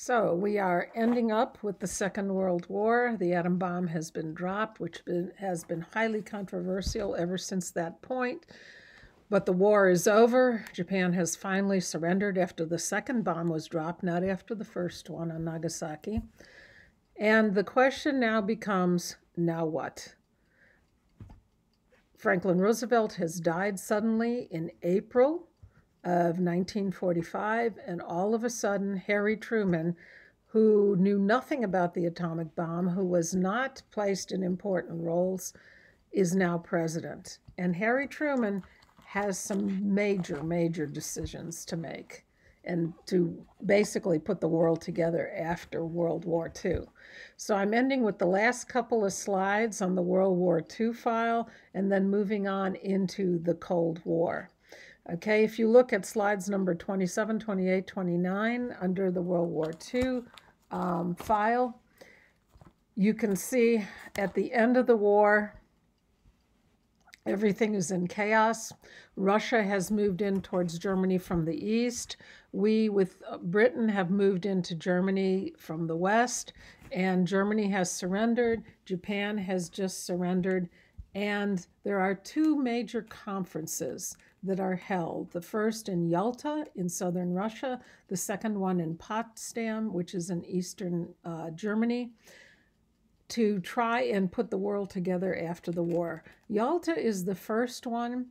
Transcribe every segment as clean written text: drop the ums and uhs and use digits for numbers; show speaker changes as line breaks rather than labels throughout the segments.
So we are ending up with the Second World War. The atom bomb has been dropped, which has been highly controversial ever since that point. But the war is over. Japan has finally surrendered after the second bomb was dropped, not after the first one on Nagasaki. And the question now becomes, now what? Franklin Roosevelt has died suddenly in April of 1945, and all of a sudden, Harry Truman, who knew nothing about the atomic bomb, who was not placed in important roles, is now president. And Harry Truman has some major decisions to make and to basically put the world together after World War II. So I'm ending with the last couple of slides on the World War II file and then moving on into the Cold War. Okay, if you look at slides number 27, 28, 29 under the World War II file, you can see at the end of the war, everything is in chaos. Russia has moved in towards Germany from the east. We, with Britain, have moved into Germany from the west, and Germany has surrendered. Japan has just surrendered, and there are two major conferences that are held. The first in Yalta in southern Russia, the second one in Potsdam, which is in eastern Germany, to try and put the world together after the war. Yalta is the first one.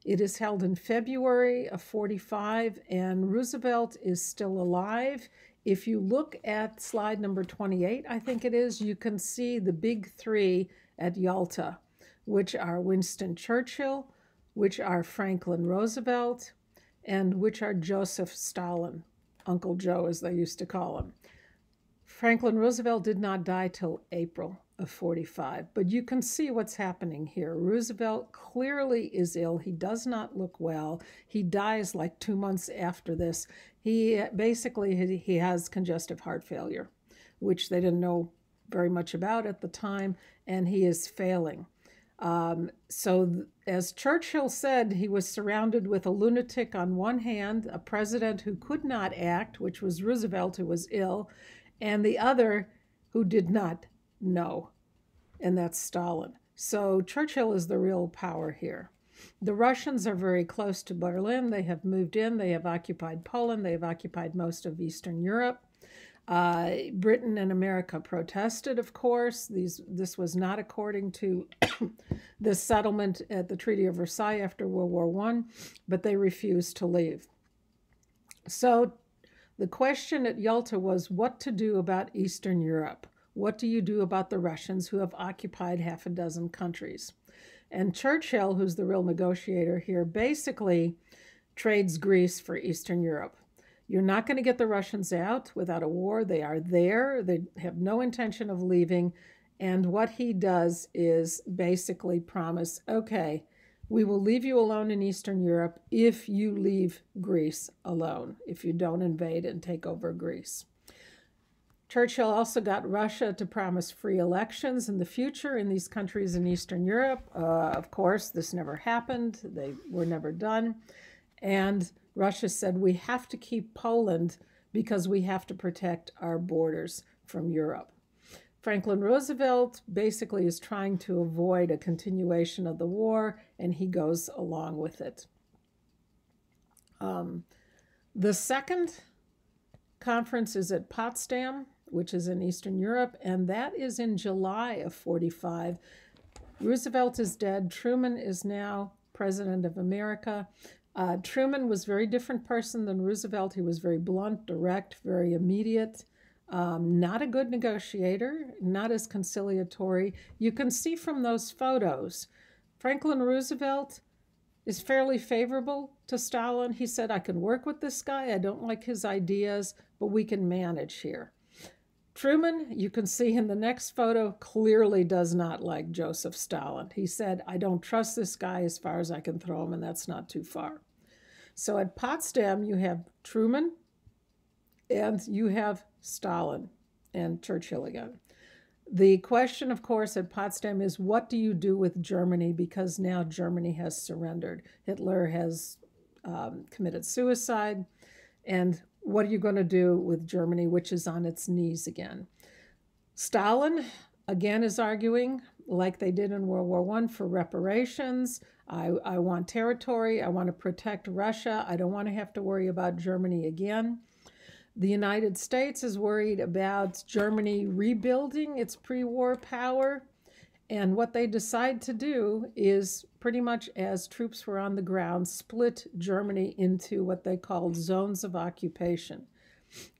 It is held in February of 45, and Roosevelt is still alive. If you look at slide number 28, I think it is, you can see the big three at Yalta, which are Winston Churchill, which are Franklin Roosevelt, and which are Joseph Stalin, Uncle Joe as they used to call him. Franklin Roosevelt did not die till April of 45, but you can see what's happening here. Roosevelt clearly is ill. He does not look well. He dies like 2 months after this. He has congestive heart failure, which they didn't know very much about at the time, and he is failing. As Churchill said, he was surrounded with a lunatic on one hand, a president who could not act, which was Roosevelt, who was ill, and the other who did not know, and that's Stalin. So Churchill is the real power here. The Russians are very close to Berlin. They have moved in. They have occupied Poland. They have occupied most of Eastern Europe. Britain and America protested, of course. This was not according to the settlement at the Treaty of Versailles after World War I, but they refused to leave. So the question at Yalta was what to do about Eastern Europe. What do you do about the Russians who have occupied half a dozen countries? And Churchill, who's the real negotiator here, basically trades Greece for Eastern Europe. You're not going to get the Russians out without a war. They are there. They have no intention of leaving. And what he does is basically promise, okay, we will leave you alone in Eastern Europe if you leave Greece alone, if you don't invade and take over Greece. Churchill also got Russia to promise free elections in the future in these countries in Eastern Europe. Of course, this never happened. They were never done. And Russia said, we have to keep Poland because we have to protect our borders from Europe. Franklin Roosevelt basically is trying to avoid a continuation of the war, and he goes along with it. The second conference is at Potsdam, which is in Eastern Europe, and that is in July of 45. Roosevelt is dead. Truman is now president of America. Truman was a very different person than Roosevelt. He was very blunt, direct, very immediate. Not a good negotiator, not as conciliatory. You can see from those photos, Franklin Roosevelt is fairly favorable to Stalin. He said, I can work with this guy. I don't like his ideas, but we can manage here. Truman, you can see in the next photo, clearly does not like Joseph Stalin. He said, I don't trust this guy as far as I can throw him, and that's not too far. So at Potsdam, you have Truman, and you have Stalin and Churchill again. The question, of course, at Potsdam is what do you do with Germany, because now Germany has surrendered. Hitler has committed suicide, and what are you going to do with Germany, which is on its knees again? Stalin, again, is arguing, like they did in World War I, for reparations. I want territory. I want to protect Russia. I don't want to have to worry about Germany again. The United States is worried about Germany rebuilding its pre-war power. And what they decide to do is, pretty much as troops were on the ground, split Germany into what they called zones of occupation.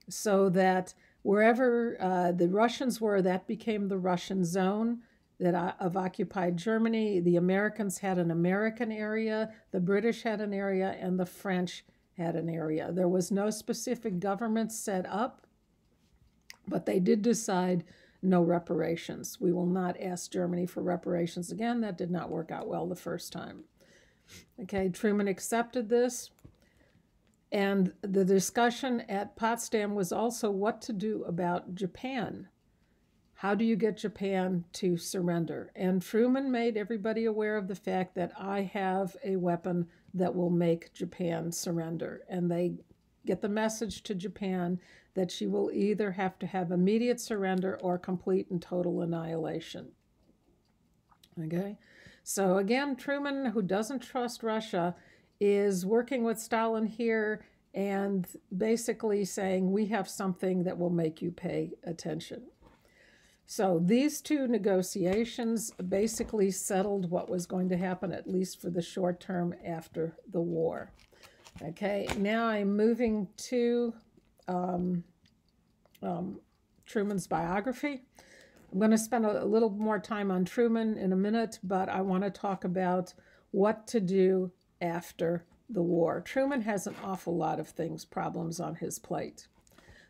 So that wherever the Russians were, that became the Russian zone of occupied Germany. The Americans had an American area, the British had an area, and the French had an area. There was no specific government set up, but they did decide no reparations. We will not ask Germany for reparations again. That did not work out well the first time. Okay, Truman accepted this. And the discussion at Potsdam was also what to do about Japan. How do you get Japan to surrender? And Truman made everybody aware of the fact that I have a weapon that will make Japan surrender. And they get the message to Japan that she will either have to have immediate surrender or complete and total annihilation. Okay? So again, Truman, who doesn't trust Russia, is working with Stalin here and basically saying, we have something that will make you pay attention. So these two negotiations basically settled what was going to happen, at least for the short term after the war. Okay, now I'm moving to Truman's biography. I'm going to spend a little more time on Truman in a minute, but I want to talk about what to do after the war. Truman has an awful lot of problems on his plate.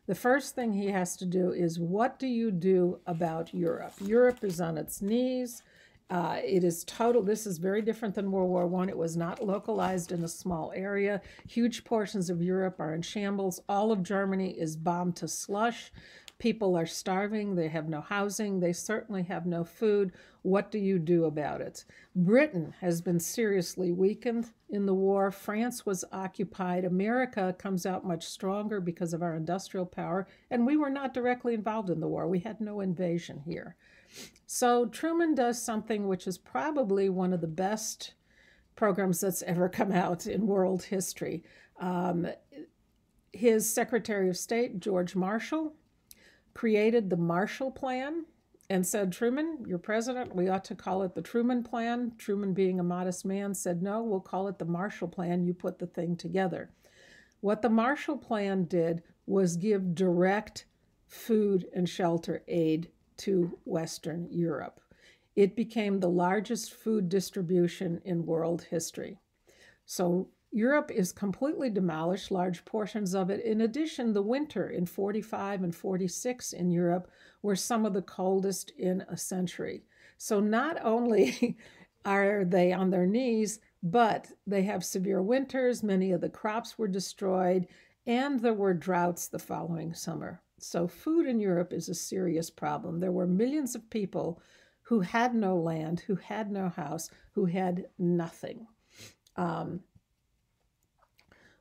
The first thing he has to do is, what do you do about Europe? Europe is on its knees. This is very different than World War I. It was not localized in a small area. Huge portions of Europe are in shambles. All of Germany is bombed to slush. People are starving. They have no housing. They certainly have no food. What do you do about it? Britain has been seriously weakened in the war. France was occupied. America comes out much stronger because of our industrial power, and we were not directly involved in the war. We had no invasion here. So Truman does something which is probably one of the best programs that's ever come out in world history. His Secretary of State, George Marshall, created the Marshall Plan and said, Truman, you're president, we ought to call it the Truman Plan. Truman, being a modest man, said, no, we'll call it the Marshall Plan. You put the thing together. What the Marshall Plan did was give direct food and shelter aid to Western Europe. It became the largest food distribution in world history. So Europe is completely demolished, large portions of it. In addition, the winter in 45 and 46 in Europe were some of the coldest in a century. So not only are they on their knees, but they have severe winters. Many of the crops were destroyed, and there were droughts the following summer. So food in Europe is a serious problem. There were millions of people who had no land, who had no house, who had nothing.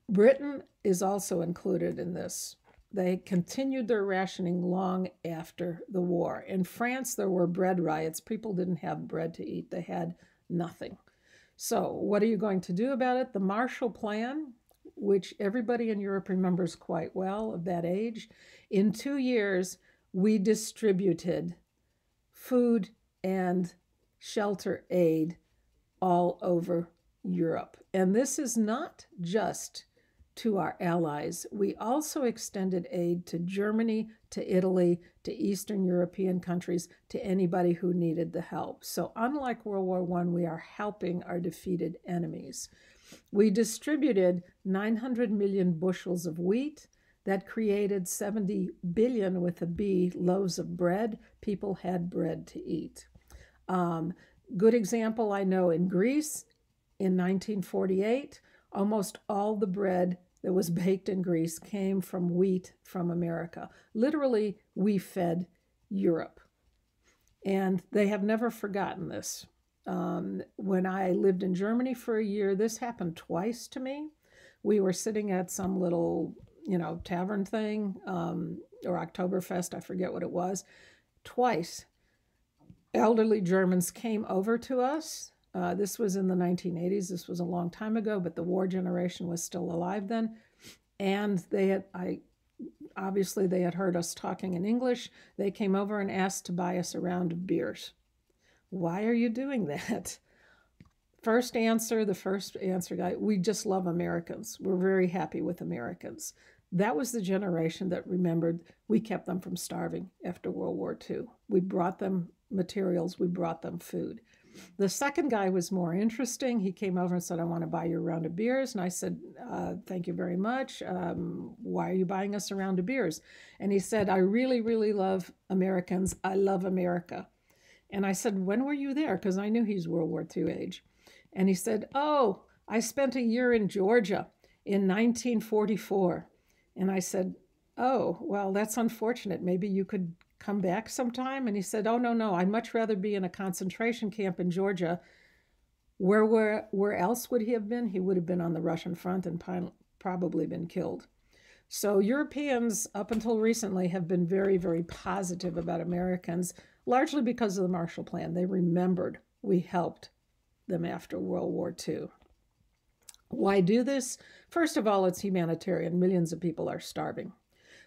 Britain is also included in this. They continued their rationing long after the war. In France, there were bread riots. People didn't have bread to eat. They had nothing. So what are you going to do about it? The Marshall Plan, which everybody in Europe remembers quite well of that age. In 2 years, we distributed food and shelter aid all over Europe. And this is not just to our allies. We also extended aid to Germany, to Italy, to Eastern European countries, to anybody who needed the help. So unlike World War I, we are helping our defeated enemies. We distributed 900 million bushels of wheat. That created 70 billion, with a B, loaves of bread. People had bread to eat. Good example, I know in Greece in 1948, almost all the bread that was baked in Greece came from wheat from America. Literally, we fed Europe. And they have never forgotten this. When I lived in Germany for a year, this happened twice to me. We were sitting at some little tavern thing, or Oktoberfest, I forget what it was. Twice, elderly Germans came over to us. This was in the 1980s. This was a long time ago, but the war generation was still alive then. And obviously they had heard us talking in English. They came over and asked to buy us a round of beers. Why are you doing that? The first answer guy, we just love Americans. We're very happy with Americans. That was the generation that remembered we kept them from starving after World War II. We brought them materials, we brought them food. The second guy was more interesting. He came over and said, I want to buy you a round of beers. And I said, thank you very much. Why are you buying us a round of beers? And he said, I really, really love Americans. I love America. And I said, when were you there? Because I knew he's World War II age. And he said, oh, I spent a year in Georgia in 1944. And I said, oh, well, that's unfortunate. Maybe you could come back sometime? And he said, oh, no, I'd much rather be in a concentration camp in Georgia. Where else would he have been? He would have been on the Russian front and probably been killed. So Europeans, up until recently, have been very, very positive about Americans, largely because of the Marshall Plan. They remembered we helped them after World War II. Why do this? First of all, it's humanitarian. Millions of people are starving.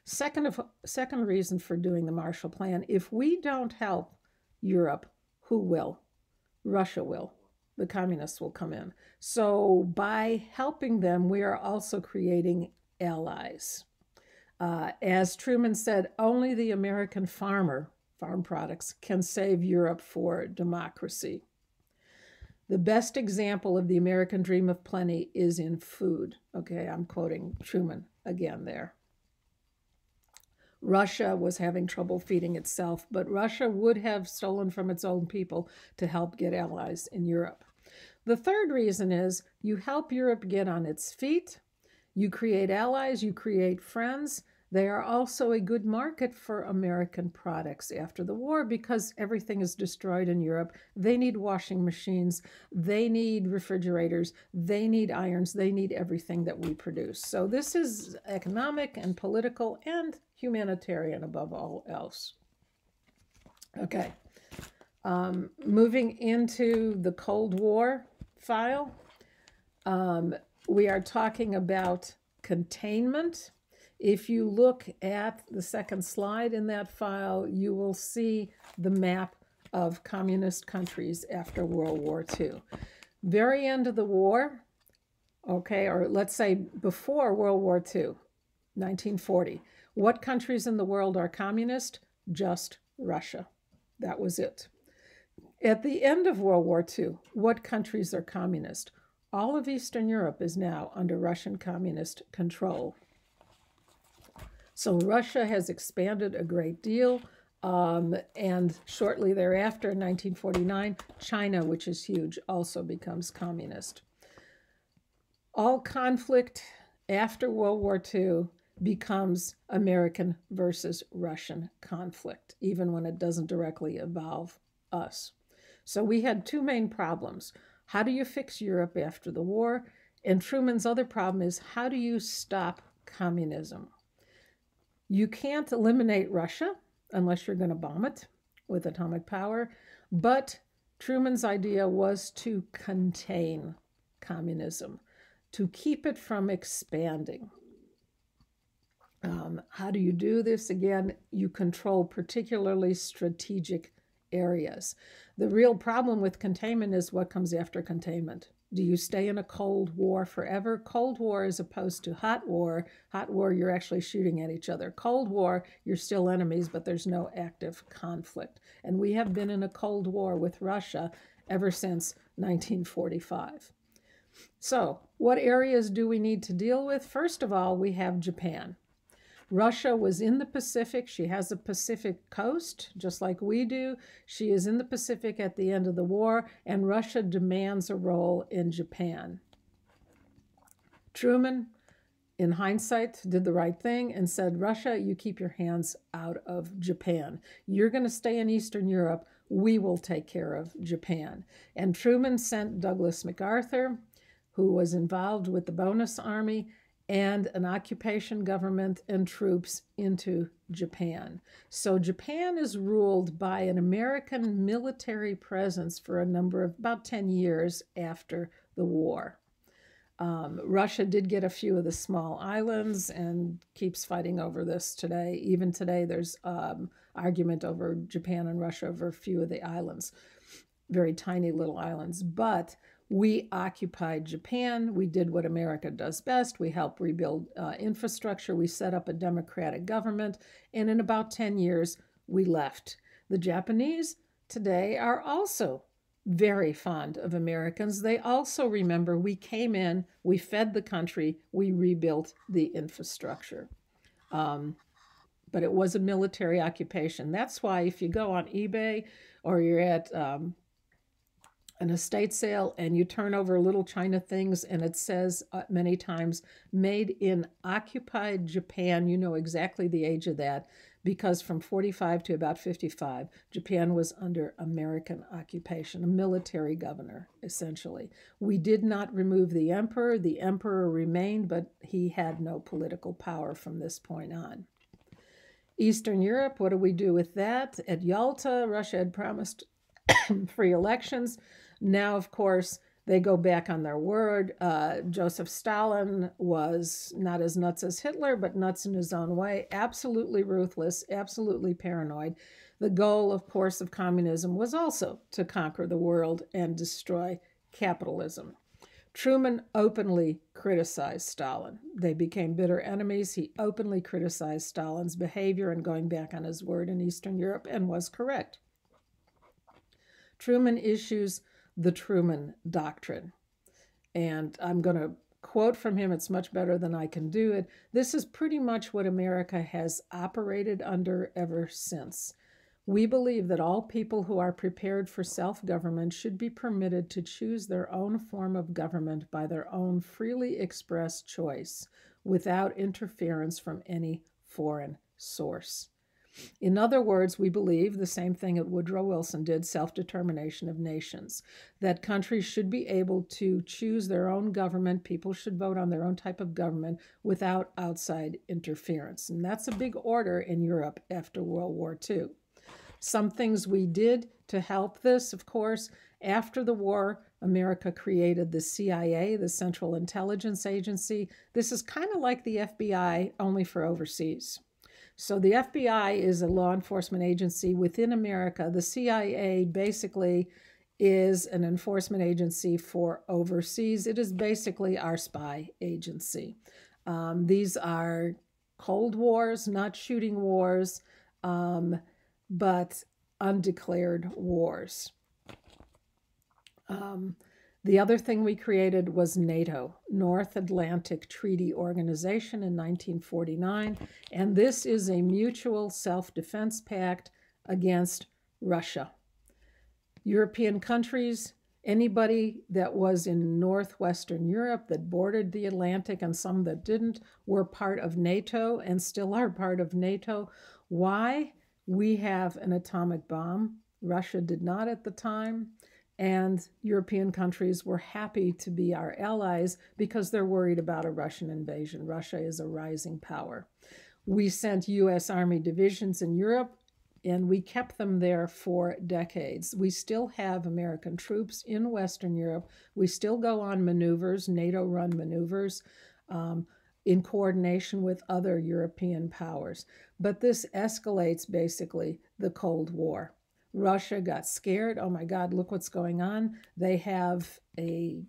Second reason for doing the Marshall Plan, if we don't help Europe, who will? Russia will. The communists will come in. So by helping them, we are also creating allies. As Truman said, only the American farm products can save Europe for democracy. The best example of the American dream of plenty is in food. Okay, I'm quoting Truman again there. Russia was having trouble feeding itself, but Russia would have stolen from its own people to help get allies in Europe. The third reason is you help Europe get on its feet, you create allies, you create friends. They are also a good market for American products after the war because everything is destroyed in Europe. They need washing machines, they need refrigerators, they need irons, they need everything that we produce. So this is economic and political and humanitarian above all else. Okay, moving into the Cold War file, we are talking about containment. If you look at the second slide in that file, you will see the map of communist countries after World War II. Very end of the war, okay, or let's say before World War II, 1940. What countries in the world are communist? Just Russia. That was it. At the end of World War II, what countries are communist? All of Eastern Europe is now under Russian communist control. So Russia has expanded a great deal, and shortly thereafter, in 1949, China, which is huge, also becomes communist. All conflict after World War II becomes American versus Russian conflict, even when it doesn't directly involve us. So we had two main problems. How do you fix Europe after the war? And Truman's other problem is, how do you stop communism? You can't eliminate Russia unless you're going to bomb it with atomic power, but Truman's idea was to contain communism, to keep it from expanding. How do you do this? Again, you control particularly strategic areas. The real problem with containment is what comes after containment. Do you stay in a Cold War forever? Cold War as opposed to hot war. Hot war, you're actually shooting at each other. Cold War, you're still enemies, but there's no active conflict. And we have been in a Cold War with Russia ever since 1945. So what areas do we need to deal with? First of all, we have Japan. Russia was in the Pacific. She has a Pacific coast, just like we do. She is in the Pacific at the end of the war, and Russia demands a role in Japan. Truman, in hindsight, did the right thing and said, Russia, you keep your hands out of Japan. You're going to stay in Eastern Europe. We will take care of Japan. And Truman sent Douglas MacArthur, who was involved with the Bonus Army, and an occupation government and troops into Japan. So Japan is ruled by an American military presence for a number of about 10 years after the war. Russia did get a few of the small islands and keeps fighting over this today. Even today, there's argument over Japan and Russia over a few of the islands, very tiny little islands. But we occupied Japan. We did what America does best. We helped rebuild infrastructure. We set up a democratic government. And in about 10 years, we left. The Japanese today are also very fond of Americans. They also remember we came in, we fed the country, we rebuilt the infrastructure. But it was a military occupation. That's why if you go on eBay or you're at an estate sale and you turn over little China things and it says many times, made in occupied Japan, you know exactly the age of that, because from 45 to about 55, Japan was under American occupation, a military governor, essentially. We did not remove the emperor. The emperor remained, but he had no political power from this point on. Eastern Europe, what do we do with that? At Yalta, Russia had promised free elections. Now, of course, they go back on their word. Joseph Stalin was not as nuts as Hitler, but nuts in his own way, absolutely ruthless, absolutely paranoid. The goal, of course, of communism was also to conquer the world and destroy capitalism. Truman openly criticized Stalin. They became bitter enemies. He openly criticized Stalin's behavior and going back on his word in Eastern Europe, and was correct. Truman issues the Truman Doctrine. And I'm going to quote from him. It's much better than I can do it. This is pretty much what America has operated under ever since. We believe that all people who are prepared for self-government should be permitted to choose their own form of government by their own freely expressed choice without interference from any foreign source. In other words, we believe the same thing that Woodrow Wilson did, self-determination of nations, that countries should be able to choose their own government. People should vote on their own type of government without outside interference. And that's a big order in Europe after World War II. Some things we did to help this, of course, after the war, America created the CIA, the Central Intelligence Agency. This is kind of like the FBI, only for overseas. So the FBI is a law enforcement agency within America. The CIA basically is an enforcement agency for overseas. It is basically our spy agency. These are Cold Wars, not shooting wars, but undeclared wars. The other thing we created was NATO, North Atlantic Treaty Organization, in 1949, and this is a mutual self-defense pact against Russia. European countries, anybody that was in northwestern Europe that bordered the Atlantic and some that didn't, were part of NATO and still are part of NATO. Why? We have an atomic bomb. Russia did not at the time. And European countries were happy to be our allies because they're worried about a Russian invasion. Russia is a rising power. We sent U.S. Army divisions in Europe, and we kept them there for decades. We still have American troops in Western Europe. We still go on maneuvers, NATO-run maneuvers, in coordination with other European powers. But this escalates basically the Cold War. Russia got scared. Oh my God, look what's going on. They have an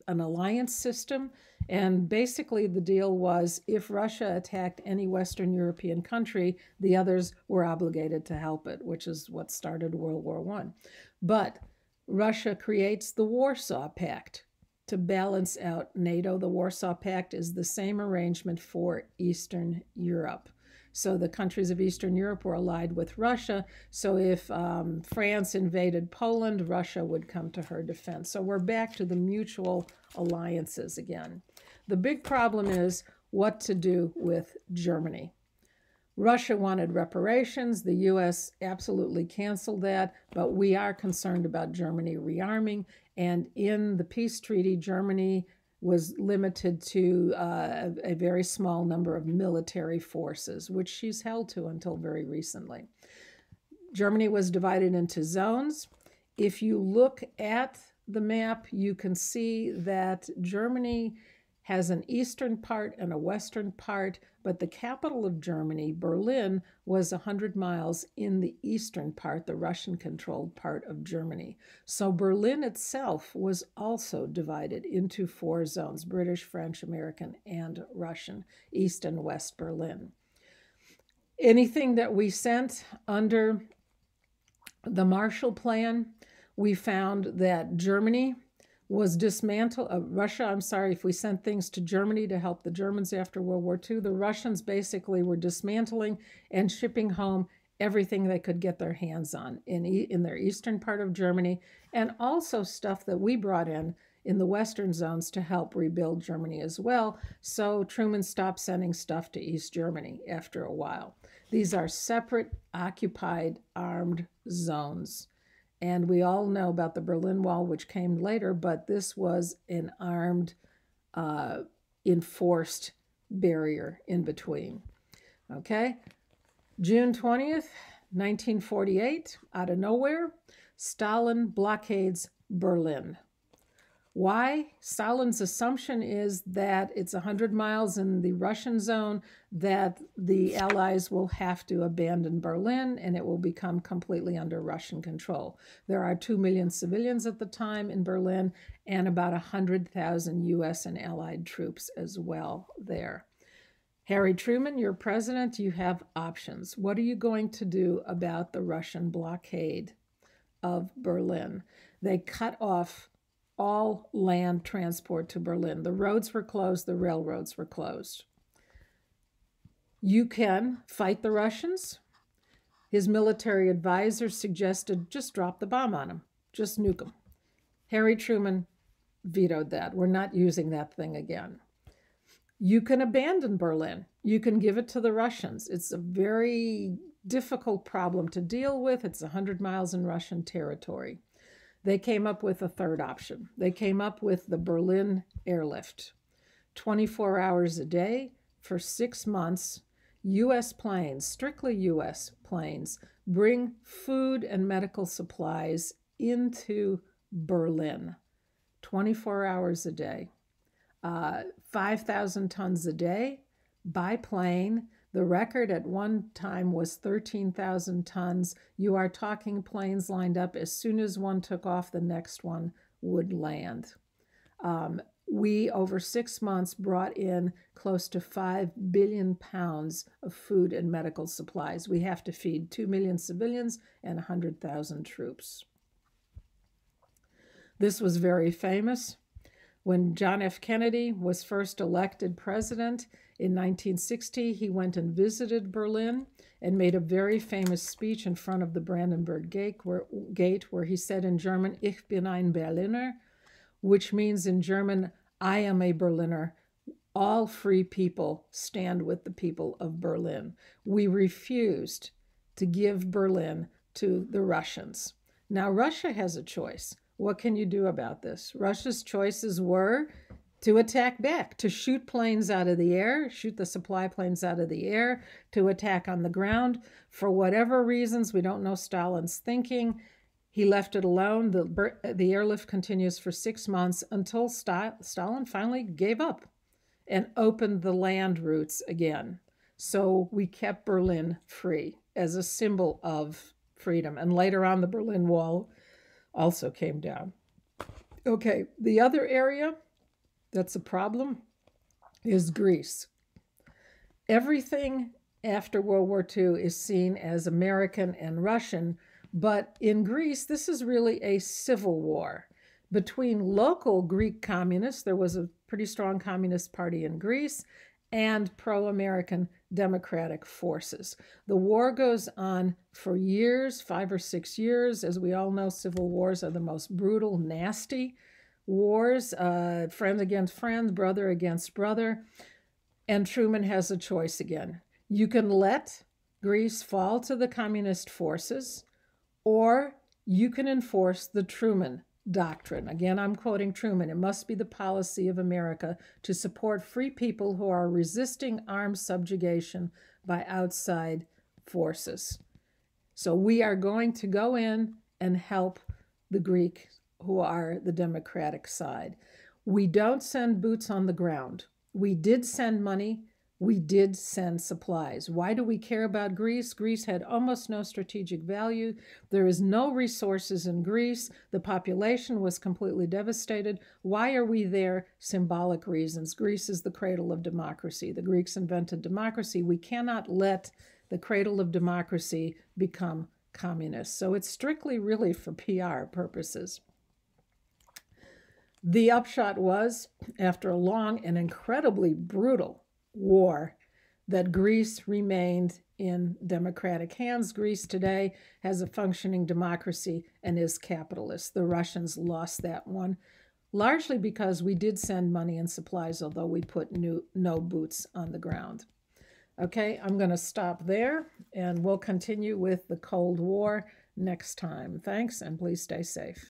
alliance system. And basically the deal was if Russia attacked any Western European country, the others were obligated to help it, which is what started World War I. But Russia creates the Warsaw Pact to balance out NATO. The Warsaw Pact is the same arrangement for Eastern Europe. So the countries of Eastern Europe were allied with Russia. So if France invaded Poland, Russia would come to her defense. So we're back to the mutual alliances again. The big problem is what to do with Germany. Russia wanted reparations. The U.S. absolutely canceled that, but we are concerned about Germany rearming. And in the peace treaty, Germany was limited to a very small number of military forces, which she's held to until very recently. Germany was divided into zones. If you look at the map, you can see that Germany has an eastern part and a western part, but the capital of Germany, Berlin, was 100 miles in the eastern part, the Russian-controlled part of Germany. So Berlin itself was also divided into 4 zones: British, French, American, and Russian, East and West Berlin. Anything that we sent under the Marshall Plan, we found that Germany was dismantled. If we sent things to Germany to help the Germans after World War II, the Russians basically were dismantling and shipping home everything they could get their hands on in their eastern part of Germany, and also stuff that we brought in the western zones to help rebuild Germany as well. So Truman stopped sending stuff to East Germany after a while. These are separate, occupied, armed zones. And we all know about the Berlin Wall, which came later, but this was an armed, enforced barrier in between. Okay? June 20th, 1948, out of nowhere, Stalin blockades Berlin. Why? Stalin's assumption is that it's 100 miles in the Russian zone, that the Allies will have to abandon Berlin and it will become completely under Russian control. There are 2 million civilians at the time in Berlin and about 100,000 U.S. and Allied troops as well there. Harry Truman, you're president, you have options. What are you going to do about the Russian blockade of Berlin? They cut off all land transport to Berlin. The roads were closed, the railroads were closed. You can fight the Russians. His military advisor suggested just drop the bomb on them, just nuke them. Harry Truman vetoed that. We're not using that thing again. You can abandon Berlin. You can give it to the Russians. It's a very difficult problem to deal with. It's 100 miles in Russian territory. They came up with a third option. They came up with the Berlin Airlift. 24 hours a day for 6 months, U.S. planes, strictly U.S. planes, bring food and medical supplies into Berlin. 24 hours a day. 5,000 tons a day by plane. The record at one time was 13,000 tons. You are talking planes lined up. As soon as one took off, the next one would land. We, over 6 months, brought in close to 5 billion pounds of food and medical supplies. We have to feed 2 million civilians and 100,000 troops. This was very famous. When John F. Kennedy was first elected president in 1960, he went and visited Berlin and made a very famous speech in front of the Brandenburg Gate where he said in German, "Ich bin ein Berliner," which means in German, "I am a Berliner. All free people stand with the people of Berlin." We refused to give Berlin to the Russians. Now, Russia has a choice. What can you do about this? Russia's choices were to attack back, to shoot planes out of the air, shoot the supply planes out of the air, to attack on the ground. For whatever reasons, we don't know Stalin's thinking, he left it alone. The airlift continues for 6 months until Stalin finally gave up and opened the land routes again. So we kept Berlin free as a symbol of freedom. And later on, the Berlin Wall also came down. Okay, the other area that's a problem is Greece. Everything after World War II is seen as American and Russian, but in Greece, this is really a civil war between local Greek communists. There was a pretty strong communist party in Greece, and pro-American democratic forces. The war goes on for years, 5 or 6 years. As we all know, civil wars are the most brutal, nasty wars, friend against friend, brother against brother. And Truman has a choice again. You can let Greece fall to the communist forces, or you can enforce the Truman Doctrine. Again, I'm quoting Truman. It must be the policy of America to support free people who are resisting armed subjugation by outside forces. So we are going to go in and help the Greek who are the democratic side. We don't send boots on the ground. We did send money. We did send supplies. Why do we care about Greece? Greece had almost no strategic value. There is no resources in Greece. The population was completely devastated. Why are we there? Symbolic reasons. Greece is the cradle of democracy. The Greeks invented democracy. We cannot let the cradle of democracy become communist. So it's strictly really for PR purposes. The upshot was, after a long and incredibly brutal war, that Greece remained in democratic hands. Greece today has a functioning democracy and is capitalist. The Russians lost that one, largely because we did send money and supplies, although we put no boots on the ground. Okay, I'm going to stop there, and we'll continue with the Cold War next time. Thanks, and please stay safe.